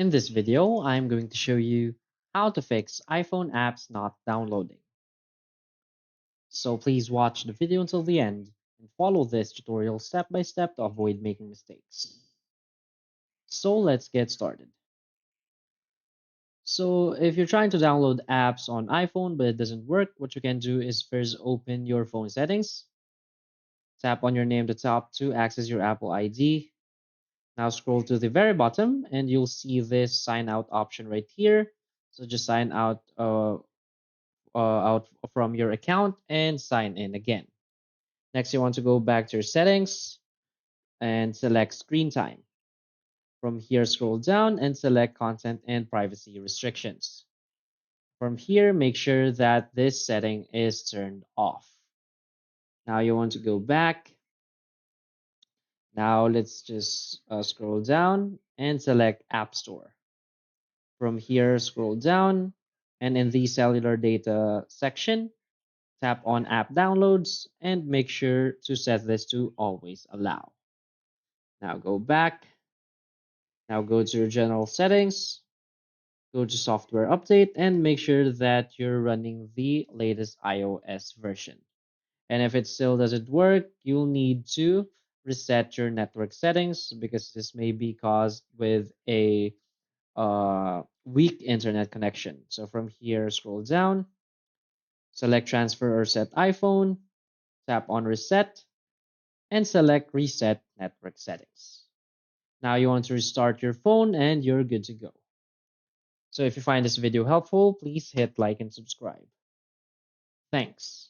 In this video, I'm going to show you how to fix iPhone apps not downloading. So please watch the video until the end and follow this tutorial step by step to avoid making mistakes. So let's get started. So if you're trying to download apps on iPhone but it doesn't work, what you can do is first open your phone settings, tap on your name at the top to access your Apple ID. Now scroll to the very bottom and you'll see this sign out option right here. So just sign out from your account and sign in again. Next, you want to go back to your settings and select screen time. From here, scroll down and select content and privacy restrictions. From here, make sure that this setting is turned off. Now you want to go back. Now let's just scroll down and select App Store. From here, scroll down and in the cellular data section, tap on app downloads and make sure to set this to always allow. Now go back. Now go to your general settings, go to software update and make sure that you're running the latest iOS version. And if it still doesn't work, you'll need to reset your network settings because this may be caused with a weak internet connection. So from here, scroll down, select transfer or set iPhone, tap on reset, and select Reset Network Settings. Now you want to restart your phone and you're good to go. So if you find this video helpful, please hit like and subscribe. Thanks.